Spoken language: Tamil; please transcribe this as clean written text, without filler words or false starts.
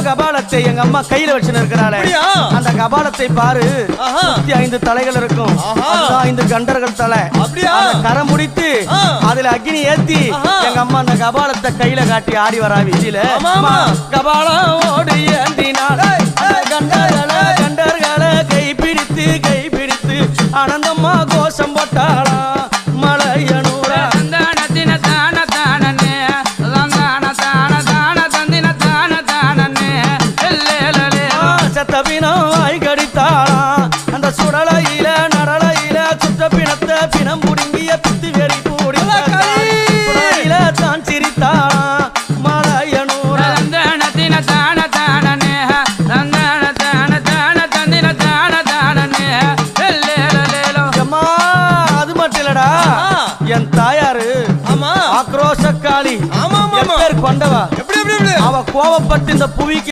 கபாலத்தை எங்க அம்மா கையில வச்சுன்னு இருக்கிறாளே, அந்த கபாலத்தை பாரு. 5 தலைகள் இருக்கும், 5 கண்டர்கள் தலை. கரை முடித்து அதுல அக்னி ஏத்தி எங்க அம்மா அந்த கபாலத்தை கையில காட்டி ஆடி வரா வீதியில. கபாலம் ஓடி ஏந்தினாள் கண்டர்களை கைப்பிடித்து கைப்பிடித்து ஆனந்தம்மா கோஷம் போட்டாளா மலையனூரா. சத்தபினம் வாய் கடித்தாளா அந்த சுடலையில நடலையில சுத்த பிணத்தை பிணம் புடுங்கிய பித்து வெறி கூடி சுடலையில தான் சிரித்தாளா மலையனூரா. அது மட்டும் இல்லடா, என் தாயாரு ஆக்ரோஷக்காளி, கொண்டவா. அவ கோவப்பட்டு இந்த புவிக்கு